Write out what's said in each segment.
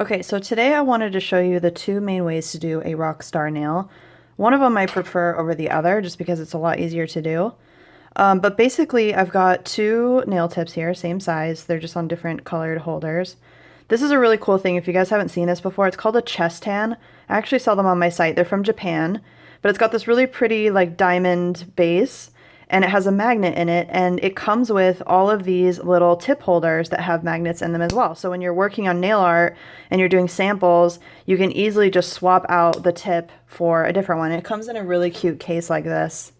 Okay, so today I wanted to show you the two main ways to do a Rockstar nail. One of them I prefer over the other just because it's a lot easier to do. But basically I've got two nail tips here, same size. They're just on different colored holders. This is a really cool thing. If you guys haven't seen this before, it's called a chest tan. I actually sell them on my site. They're from Japan, but it's got this really pretty like diamond base and it has a magnet in it, and it comes with all of these little tip holders that have magnets in them as well. So when you're working on nail art and you're doing samples, you can easily just swap out the tip for a different one. It comes in a really cute case like this.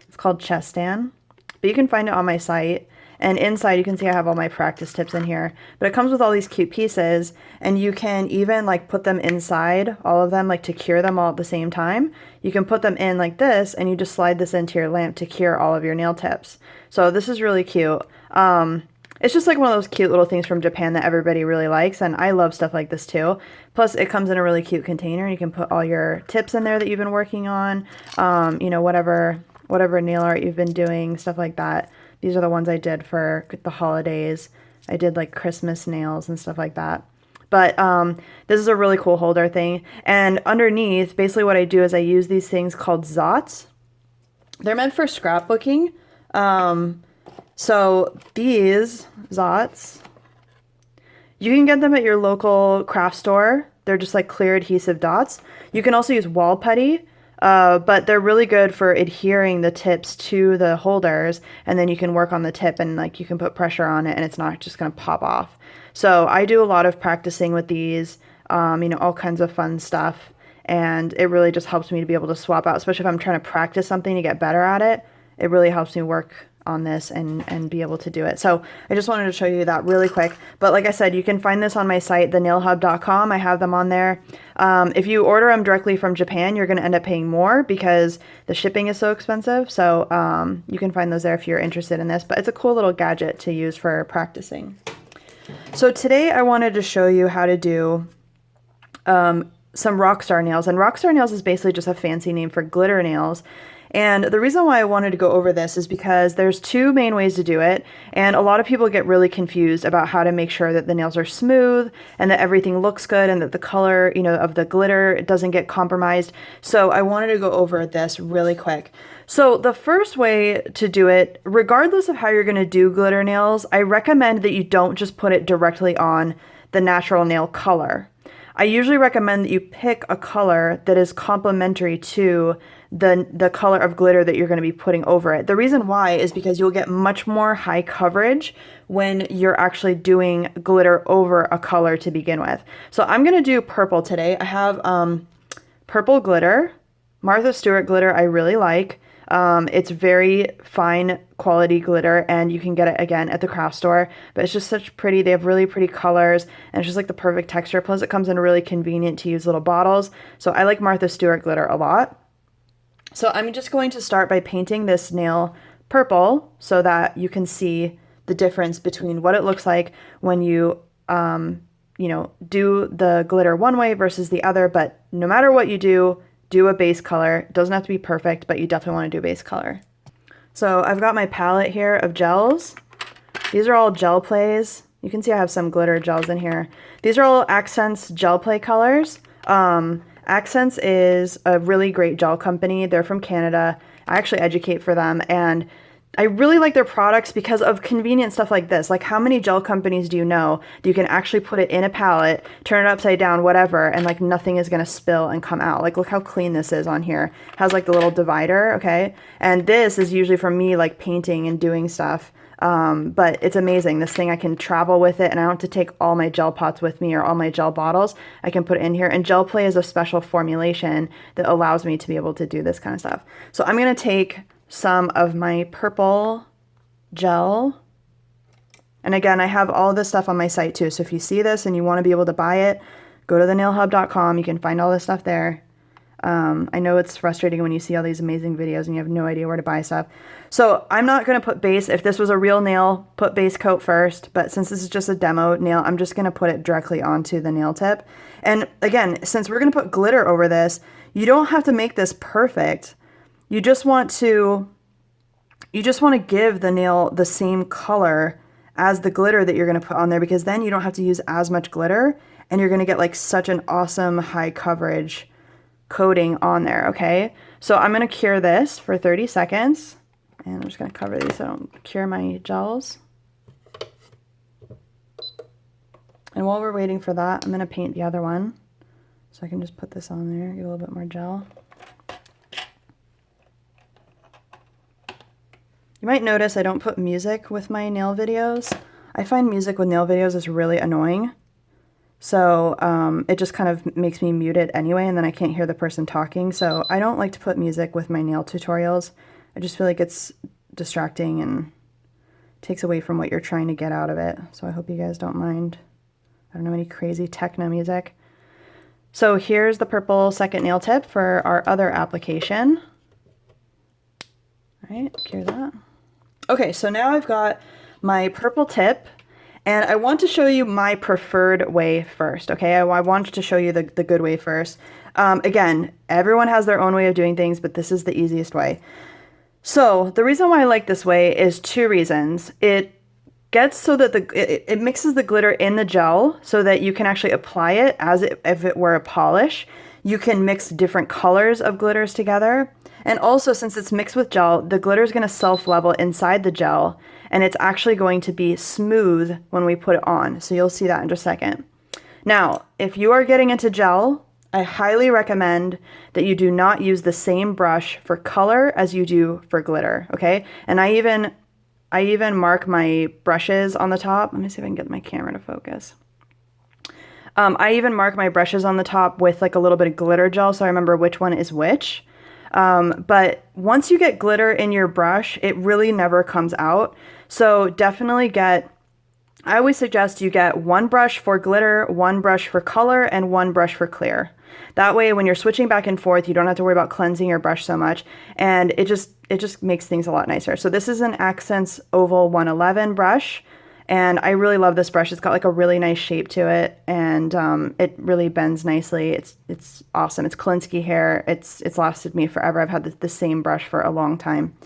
It's called Chest Tan, but you can find it on my site. And inside you can see I have all my practice tips in here, but it comes with all these cute pieces, and you can even like put them inside, all of them, like to cure them all at the same time. You can put them in like this and you just slide this into your lamp to cure all of your nail tips. So this is really cute. It's just like one of those cute little things from Japan that everybody really likes, and I love stuff like this too. Plus it comes in a really cute container. You can put all your tips in there that you've been working on, you know, whatever nail art you've been doing, stuff like that. These are the ones I did for the holidays. I did like Christmas nails and stuff like that. But this is a really cool holder thing. And underneath, basically what I do is I use these things called zots. They're meant for scrapbooking. So these zots, you can get them at your local craft store. They're just like clear adhesive dots. You can also use wall putty. But they're really good for adhering the tips to the holders, and then you can work on the tip and like you can put pressure on it and it's not just going to pop off. So I do a lot of practicing with these, you know, all kinds of fun stuff, and it really just helps me to be able to swap out, especially if I'm trying to practice something to get better at it. It really helps me work on this and be able to do it. So I just wanted to show you that really quick. But like I said, you can find this on my site, thenailhub.com. I have them on there. If you order them directly from Japan, you're going to end up paying more because the shipping is so expensive. So you can find those there if you're interested in this. But it's a cool little gadget to use for practicing. So today I wanted to show you how to do some Rockstar nails. And Rockstar nails is basically just a fancy name for glitter nails. And the reason why I wanted to go over this is because there's two main ways to do it, and a lot of people get really confused about how to make sure that the nails are smooth and that everything looks good and that the color, you know, of the glitter doesn't get compromised. So I wanted to go over this really quick. So the first way to do it, regardless of how you're going to do glitter nails, I recommend that you don't just put it directly on the natural nail color. I usually recommend that you pick a color that is complementary to the color of glitter that you're going to be putting over it. The reason why is because you'll get much more high coverage when you're actually doing glitter over a color to begin with. So I'm going to do purple today. I have purple glitter, Martha Stewart glitter I really like. It's very fine quality glitter, and you can get it again at the craft store, but it's just such pretty, they have really pretty colors, and it's just like the perfect texture. Plus it comes in really convenient to use little bottles. So I like Martha Stewart glitter a lot. So I'm just going to start by painting this nail purple so that you can see the difference between what it looks like when you, you know, do the glitter one way versus the other. But no matter what you do a base color. It doesn't have to be perfect, but you definitely want to do a base color. So I've got my palette here of gels. These are all gel plays. You can see I have some glitter gels in here. These are all Akzentz gel play colors. Akzentz is a really great gel company. They're from Canada. I actually educate for them, and I really like their products because of convenient stuff like this. Like, how many gel companies do you know that you can actually put it in a palette, turn it upside down, whatever, and like nothing is gonna spill and come out? Like, look how clean this is on here. It has like the little divider, okay? And this is usually for me like painting and doing stuff. But it's amazing. This thing, I can travel with it, and I don't have to take all my gel pots with me or all my gel bottles. I can put it in here, and Gel Play is a special formulation that allows me to be able to do this kind of stuff. So I'm gonna take some of my purple gel, and again, I have all this stuff on my site too, so if you see this and you want to be able to buy it, go to thenailhub.com. You can find all this stuff there. I know it's frustrating when you see all these amazing videos and you have no idea where to buy stuff. So I'm not going to put base. If this was a real nail, put base coat first, but since this is just a demo nail, I'm just going to put it directly onto the nail tip. And again, since we're going to put glitter over this, you don't have to make this perfect. You just want to give the nail the same color as the glitter that you're going to put on there, because then you don't have to use as much glitter and you're gonna get like such an awesome high coverage coating on there, okay? So I'm gonna cure this for 30 seconds, and I'm just gonna cover these so I don't cure my gels. And while we're waiting for that, I'm gonna paint the other one. So I can just put this on there, get a little bit more gel. You might notice I don't put music with my nail videos. I find music with nail videos is really annoying. So it just kind of makes me mute it anyway, and then I can't hear the person talking. So I don't like to put music with my nail tutorials. I just feel like it's distracting and takes away from what you're trying to get out of it. So I hope you guys don't mind. I don't know, any crazy techno music. So here's the purple second nail tip for our other application. All right, cure that. Okay, so now I've got my purple tip, and I want to show you my preferred way first, okay? I wanted to show you the good way first. Again, everyone has their own way of doing things, but this is the easiest way. So the reason why I like this way is two reasons. It gets so that it mixes the glitter in the gel so that you can actually apply it as if it were a polish. You can mix different colors of glitters together. And also, since it's mixed with gel, the glitter is going to self-level inside the gel, and it's actually going to be smooth when we put it on. So you'll see that in just a second. Now, if you are getting into gel, I highly recommend that you do not use the same brush for color as you do for glitter, okay? And I even mark my brushes on the top. Let me see if I can get my camera to focus. I even mark my brushes on the top with like a little bit of glitter gel so I remember which one is which. But once you get glitter in your brush, it really never comes out. So definitely I always suggest you get one brush for glitter, one brush for color, and one brush for clear. That way, when you're switching back and forth, you don't have to worry about cleansing your brush so much, and it just makes things a lot nicer. So this is an Akzentz Oval 111 brush, and I really love this brush. It's got like a really nice shape to it, and it really bends nicely. It's awesome. It's Klinsky hair. It's lasted me forever. I've had the same brush for a long time.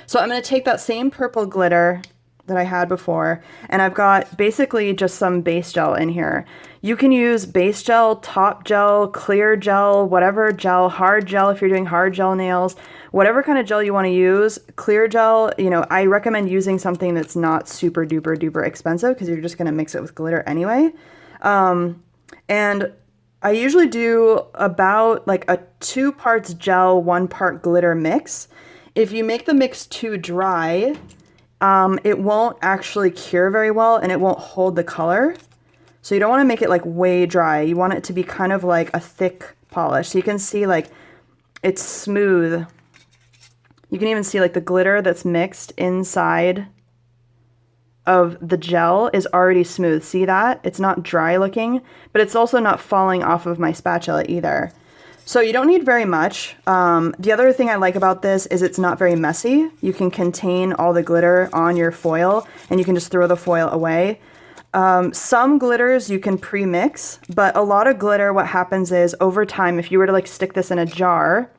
So I'm going to take that same purple glitter that I had before, and I've got basically just some base gel in here. You can use base gel, top gel, clear gel, whatever gel, hard gel if you're doing hard gel nails, whatever kind of gel you want to use. Clear gel, you know, I recommend using something that's not super duper duper expensive because you're just going to mix it with glitter anyway. And I usually do about like a 2 parts gel, 1 part glitter mix. If you make the mix too dry, it won't actually cure very well and it won't hold the color. So you don't want to make it like way dry. You want it to be kind of like a thick polish. So you can see like it's smooth. You can even see like the glitter that's mixed inside of the gel is already smooth. See that? It's not dry looking, but it's also not falling off of my spatula either. So you don't need very much. The other thing I like about this is it's not very messy. You can contain all the glitter on your foil and you can just throw the foil away. Some glitters you can pre-mix, but a lot of glitter, what happens is over time, if you were to like stick this in a jar,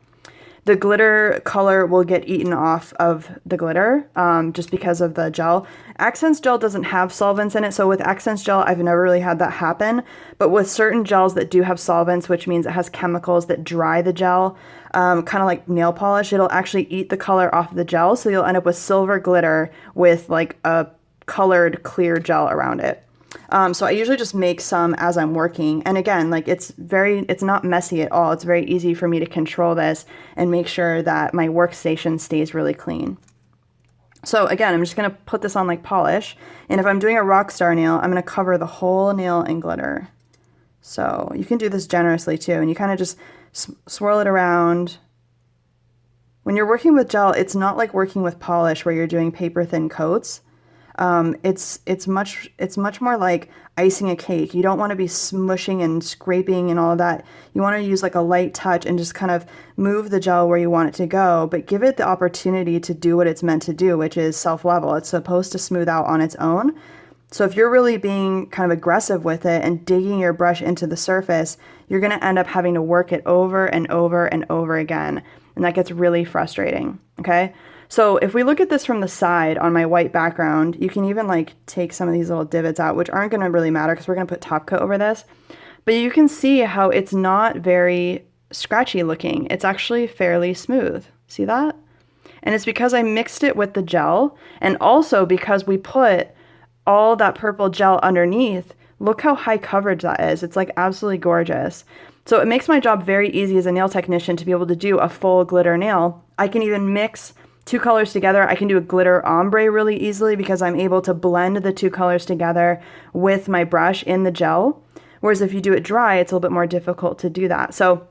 the glitter color will get eaten off of the glitter just because of the gel. Akzentz gel doesn't have solvents in it, so with Akzentz gel, I've never really had that happen. But with certain gels that do have solvents, which means it has chemicals that dry the gel, kind of like nail polish, it'll actually eat the color off of the gel, so you'll end up with silver glitter with like a colored clear gel around it. So I usually just make some as I'm working. And again, like it's not messy at all. It's very easy for me to control this and make sure that my workstation stays really clean. So again, I'm just going to put this on like polish. And if I'm doing a Rockstar nail, I'm going to cover the whole nail in glitter. So you can do this generously too. And you kind of just swirl it around. When you're working with gel, it's not like working with polish where you're doing paper thin coats. It's much more like icing a cake. You don't want to be smushing and scraping and all of that. You want to use like a light touch and just kind of move the gel where you want it to go, but give it the opportunity to do what it's meant to do, which is self-level. It's supposed to smooth out on its own. So if you're really being kind of aggressive with it and digging your brush into the surface, you're going to end up having to work it over and over and over again. And that gets really frustrating. Okay. So if we look at this from the side on my white background, you can even like take some of these little divots out, which aren't going to really matter because we're going to put top coat over this. But you can see how it's not very scratchy looking. It's actually fairly smooth. See that? And it's because I mixed it with the gel, and also because we put all that purple gel underneath. Look how high coverage that is. It's like absolutely gorgeous. So it makes my job very easy as a nail technician to be able to do a full glitter nail. I can even mix two colors together. I can do a glitter ombre really easily because I'm able to blend the two colors together with my brush in the gel. Whereas if you do it dry, it's a little bit more difficult to do that. So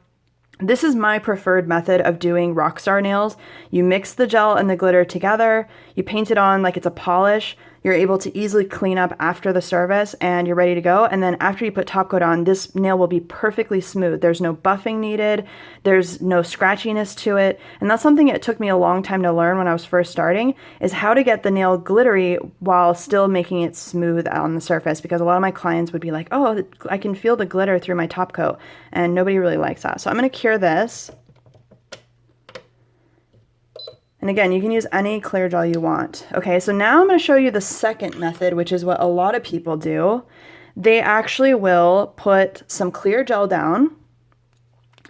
this is my preferred method of doing Rockstar nails. You mix the gel and the glitter together, you paint it on like it's a polish, you're able to easily clean up after the service, and you're ready to go. And then after you put top coat on, this nail will be perfectly smooth. There's no buffing needed, there's no scratchiness to it. And that's something it took me a long time to learn when I was first starting, is how to get the nail glittery while still making it smooth on the surface, because a lot of my clients would be like, oh, I can feel the glitter through my top coat, and nobody really likes that. So I'm going to cure this. And again, you can use any clear gel you want. Okay, so now I'm going to show you the second method, which is what a lot of people do. They actually will put some clear gel down.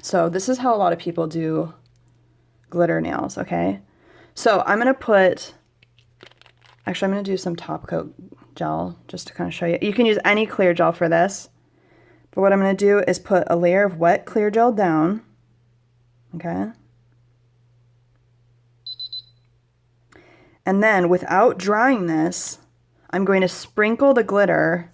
So this is how a lot of people do glitter nails, okay? So I'm going to put, actually I'm going to do some top coat gel just to kind of show you. You can use any clear gel for this. But what I'm going to do is put a layer of wet clear gel down, okay? And then without drying this, I'm going to sprinkle the glitter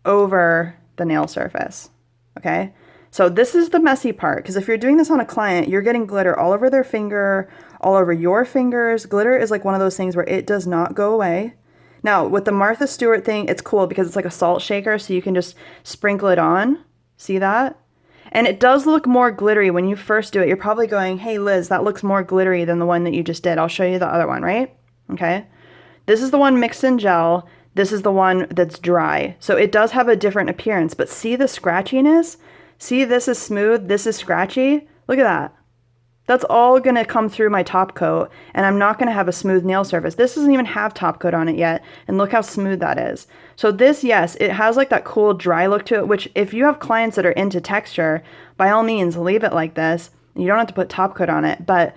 over the nail surface, okay? So this is the messy part, because if you're doing this on a client, you're getting glitter all over their finger, all over your fingers. Glitter is like one of those things where it does not go away. Now, with the Martha Stewart thing, it's cool because it's like a salt shaker, so you can just sprinkle it on. See that? And it does look more glittery when you first do it. You're probably going, hey, Liz, that looks more glittery than the one that you just did. I'll show you the other one, right? Okay. This is the one mixed in gel. This is the one that's dry. So it does have a different appearance, but see the scratchiness? See, this is smooth, this is scratchy. Look at that. That's all gonna come through my top coat, and I'm not gonna have a smooth nail surface. This doesn't even have top coat on it yet, and look how smooth that is. So this, yes, it has like that cool dry look to it, which if you have clients that are into texture, by all means, leave it like this. You don't have to put top coat on it, but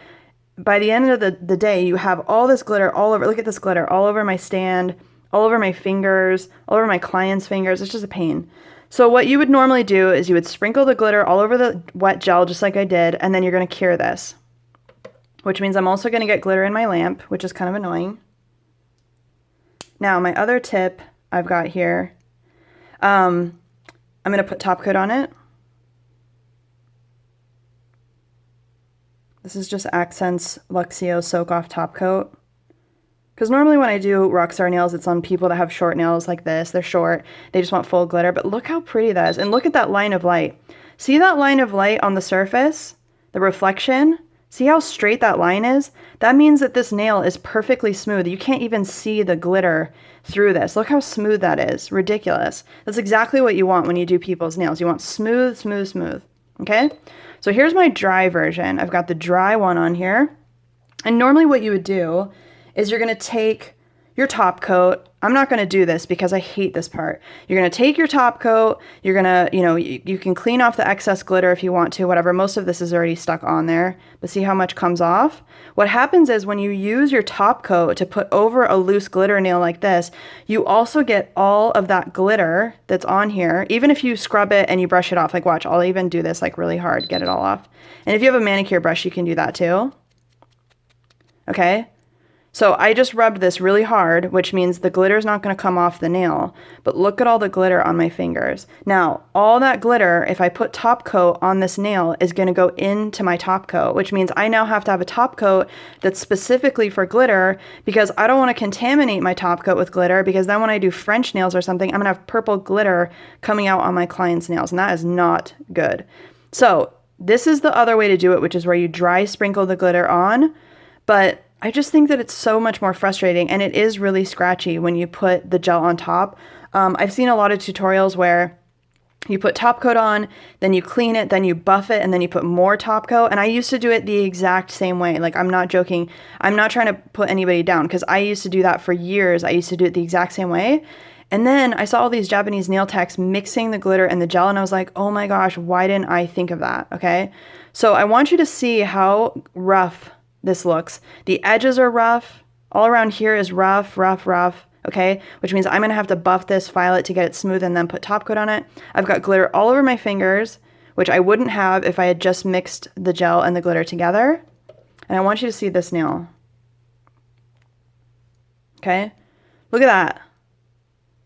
by the end of the day, you have all this glitter all over. Look at this glitter all over my stand, all over my fingers, all over my client's fingers. It's just a pain. So what you would normally do is you would sprinkle the glitter all over the wet gel just like I did, and then you're going to cure this, which means I'm also going to get glitter in my lamp, which is kind of annoying. Now, my other tip I've got here, I'm going to put top coat on it. This is just Akzentz Luxio Soak Off Top Coat. Because normally when I do Rockstar Nails, it's on people that have short nails like this. They're short. They just want full glitter. But look how pretty that is. And look at that line of light. See that line of light on the surface? The reflection? See how straight that line is? That means that this nail is perfectly smooth. You can't even see the glitter through this. Look how smooth that is. Ridiculous. That's exactly what you want when you do people's nails. You want smooth, smooth, smooth. Okay? So here's my dry version. I've got the dry one on here. And normally what you would do is you're going to take your top coat. I'm not going to do this because I hate this part. You're going to take your top coat. You're going to, you can clean off the excess glitter if you want to, whatever. Most of this is already stuck on there, but see how much comes off? What happens is when you use your top coat to put over a loose glitter nail like this, you also get all of that glitter that's on here. Even if you scrub it and you brush it off, like watch, I'll even do this like really hard, get it all off. And if you have a manicure brush, you can do that too. Okay? So I just rubbed this really hard, which means the glitter is not going to come off the nail. But look at all the glitter on my fingers. Now, all that glitter, if I put top coat on this nail, is going to go into my top coat, which means I now have to have a top coat that's specifically for glitter because I don't want to contaminate my top coat with glitter, because then when I do French nails or something, I'm going to have purple glitter coming out on my client's nails, and that is not good. So this is the other way to do it, which is where you dry sprinkle the glitter on, but I just think that it's so much more frustrating, and it is really scratchy when you put the gel on top. I've seen a lot of tutorials where you put top coat on, then you clean it, then you buff it, and then you put more top coat. And I used to do it the exact same way. Like, I'm not joking. I'm not trying to put anybody down, because I used to do that for years. I used to do it the exact same way. And then I saw all these Japanese nail techs mixing the glitter and the gel, and I was like, oh my gosh, why didn't I think of that? Okay. So I want you to see how rough this looks. The edges are rough. All around here is rough, rough, rough. Okay. Which means I'm going to have to buff this, file it to get it smooth, and then put top coat on it. I've got glitter all over my fingers, which I wouldn't have if I had just mixed the gel and the glitter together. And I want you to see this nail. Okay. Look at that.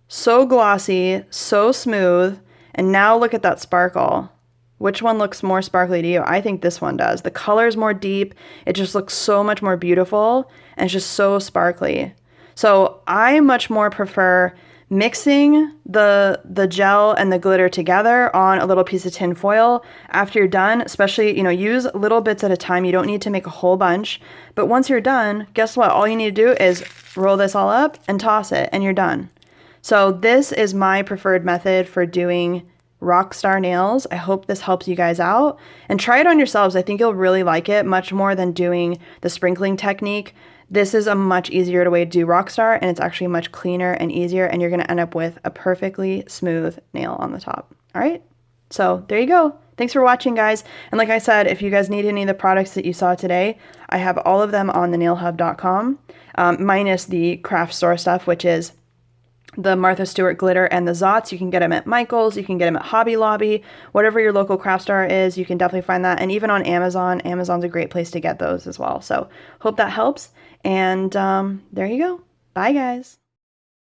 So glossy, so smooth, and now look at that sparkle. Which one looks more sparkly to you? I think this one does. The color's more deep. It just looks so much more beautiful, and it's just so sparkly. So I much more prefer mixing the gel and the glitter together on a little piece of tin foil after you're done. Especially, use little bits at a time. You don't need to make a whole bunch. But once you're done, guess what? All you need to do is roll this all up and toss it, and you're done. So this is my preferred method for doing Rockstar Nails. I hope this helps you guys out, and try it on yourselves. I think you'll really like it much more than doing the sprinkling technique. This is a much easier way to do Rockstar, and it's actually much cleaner and easier, and you're going to end up with a perfectly smooth nail on the top. All right. So there you go. Thanks for watching, guys. And like I said, if you guys need any of the products that you saw today, I have all of them on thenailhub.com, minus the craft store stuff, which is the Martha Stewart glitter and the Zots. You can get them at Michael's, you can get them at Hobby Lobby, whatever your local craft store is, you can definitely find that. And even on Amazon, Amazon's a great place to get those as well. So hope that helps. And there you go. Bye, guys.